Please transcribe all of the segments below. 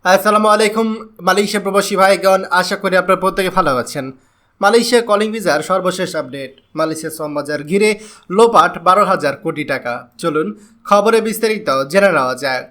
আসসালামু আলাইকুম মালয়েশিয়া প্রবাসী ভাইগণ, আশা করি আপনারা প্রত্যেকে ভালো আছেন। মালয়েশিয়া কলিং ভিসার সর্বশেষ আপডেট। মালয়েশিয়া শ্রম বাজার ঘিরে লোপাট 12,000 কোটি টাকা। চলুন খবরে বিস্তারিত জেনে নেওয়া যায়।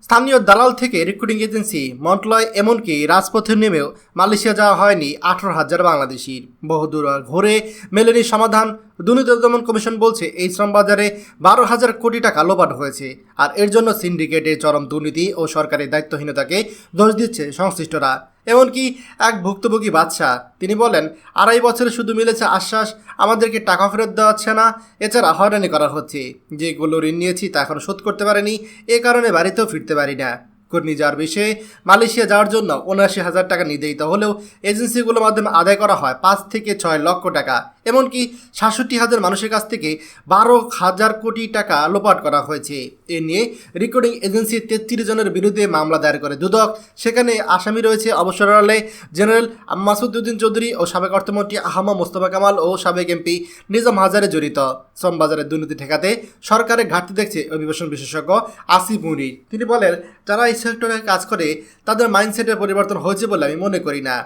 স্থানীয় দালাল থেকে রিক্রুটিং এজেন্সি মন্টলয় এমনকি রাজপথে নেমেও মালয়েশিয়া যাওয়া হয়নি 18,000 বাংলাদেশির। বহুদূর ঘুরে মেলেনি সমাধান। দুর্নীতি দমন কমিশন বলছে এই শ্রম বাজারে 12,000 কোটি টাকা লোপাট হয়েছে, আর এর জন্য সিন্ডিকেটের চরম দুর্নীতি ও সরকারের দায়িত্বহীনতাকে দোষ দিচ্ছে সংশ্লিষ্টরা। এমনকি এক ভুক্তভোগী বাদশা তিনি বলেন, 2.5 বছরে শুধু মিলেছে আশ্বাস, আমাদেরকে টাকা ফেরত দেওয়া হচ্ছে না, এছাড়া হয়রানি করা হচ্ছে। যেগুলো ঋণ নিয়েছি তা এখন শোধ করতে পারেনি, এ কারণে বাড়িতেও ফিরতে পারি না। কর্মী যাওয়ার বিষয়ে মালয়েশিয়া যাওয়ার জন্য 79,000 টাকা নির্ধারিত হলেও এজেন্সিগুলোর মাধ্যমে আদায় করা হয় 5 থেকে 6 লক্ষ টাকা। এমনকি 67,000 মানুষের কাছ থেকে 12,000 কোটি টাকা লোপাট করা হয়েছে। এ নিয়ে রিক্রুটিং এজেন্সি 33 জনের বিরুদ্ধে মামলা দায়ের করে দুদক। সেখানে আসামি রয়েছে অবসরকালে জেনারেল মাসুদউদ্দিন চৌধুরী ও সাবেক অর্থমন্ত্রী আহমদ মোস্তফা কামাল ও সাবেক এমপি নিজাম হাজারে জড়িত। শ্রম বাজারের দুর্নীতি ঠেকাতে সরকারের ঘাটতি দেখছে অভিবাসন বিশেষজ্ঞ আসিফ মুনির। তিনি বলেন, যারা এই সেক্টরে কাজ করে তাদের মাইন্ডসেটের পরিবর্তন হয়েছে বলে আমি মনে করি না।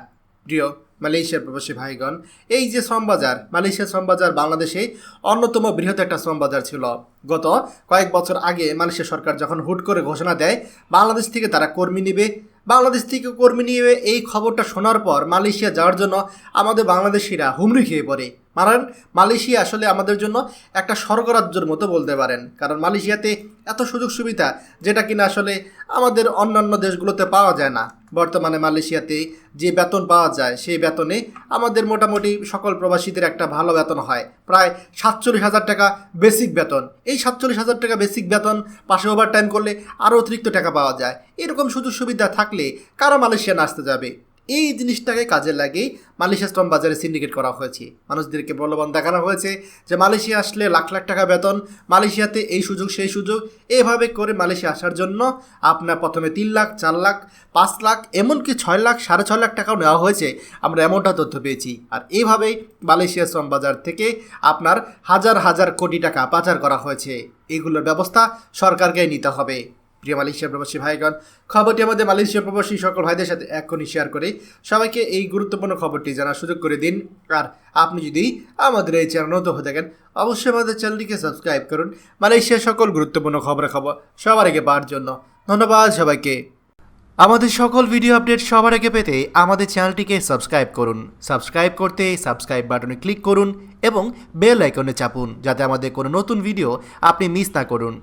প্রিয় মালয়েশিয়ার প্রবাসী ভাইগণ, এই যে শ্রমবাজার, মালয়েশিয়ার শ্রমবাজার বাংলাদেশে অন্যতম বৃহৎ একটা শ্রমবাজার ছিল। গত কয়েক বছর আগে মালয়েশিয়া সরকার যখন হুট করে ঘোষণা দেয় বাংলাদেশ থেকে তারা কর্মী নেবে, বাংলাদেশ থেকে কর্মী নিয়ে এই খবরটা শোনার পর মালয়েশিয়া যাওয়ার জন্য আমাদের বাংলাদেশিরা হুমড়ি খেয়ে পড়ে। কারণ মালয়েশিয়া আসলে আমাদের জন্য একটা স্বর্গরাজ্যের মতো বলতে পারেন, কারণ মালয়েশিয়াতে এত সুযোগ সুবিধা যেটা কিনা আসলে আমাদের অন্যান্য দেশগুলোতে পাওয়া যায় না। বর্তমানে মালয়েশিয়াতে যে বেতন পাওয়া যায় সেই বেতনে আমাদের মোটামুটি সকল প্রবাসীদের একটা ভালো বেতন হয়, প্রায় 47,000 টাকা বেসিক বেতন। এই 47,000 টাকা বেসিক বেতন পাশে ওভারটাইম করলে আরও অতিরিক্ত টাকা পাওয়া যায়। এরকম সুযোগ সুবিধা থাকলে কারা মালয়েশিয়া না আসতে যাবে? এই জিনিসটাকে কাজে লাগিয়ে মালয়েশিয়া শ্রম বাজারে সিন্ডিকেট করা হয়েছে। মানুষদেরকে প্রলোভন দেখানো হয়েছে যে মালয়েশিয়া আসলে লাখ লাখ টাকা বেতন, মালয়েশিয়াতে এই সুযোগ সেই সুযোগ। এভাবে করে মালয়েশিয়া আসার জন্য আপনার প্রথমে 3 লাখ, 4 লাখ, 5 লাখ, এমনকি 6 লাখ, 6.5 লাখ টাকাও নেওয়া হয়েছে। আমরা এমনটা তথ্য পেয়েছি। আর এইভাবেই মালয়েশিয়া শ্রম বাজার থেকে আপনার হাজার হাজার কোটি টাকা পাচার করা হয়েছে। এগুলোর ব্যবস্থা সরকারকেই নিতে হবে। প্রিয় মালয়েশিয়া প্রবাসী ভাইগণ, খবরটি আমাদের মালয়েশিয়া প্রবাসী সকল ভাইদের সাথে এখনই শেয়ার করে সবাইকে এই গুরুত্বপূর্ণ খবরটি জানার সুযোগ করে দিন। আর আপনি যদি আমাদের এই চ্যানেল নতুন হয়ে থাকেন, অবশ্যই আমাদের চ্যানেলটিকে সাবস্ক্রাইব করুন মালয়েশিয়ার সকল গুরুত্বপূর্ণ খবর সবার আগে পাওয়ার জন্য। ধন্যবাদ সবাইকে। আমাদের সকল ভিডিও আপডেট সবার আগে পেতে আমাদের চ্যানেলটিকে সাবস্ক্রাইব করুন। সাবস্ক্রাইব করতে সাবস্ক্রাইব বাটনে ক্লিক করুন এবং বেল আইকনে চাপুন, যাতে আমাদের কোনো নতুন ভিডিও আপনি মিস না করুন।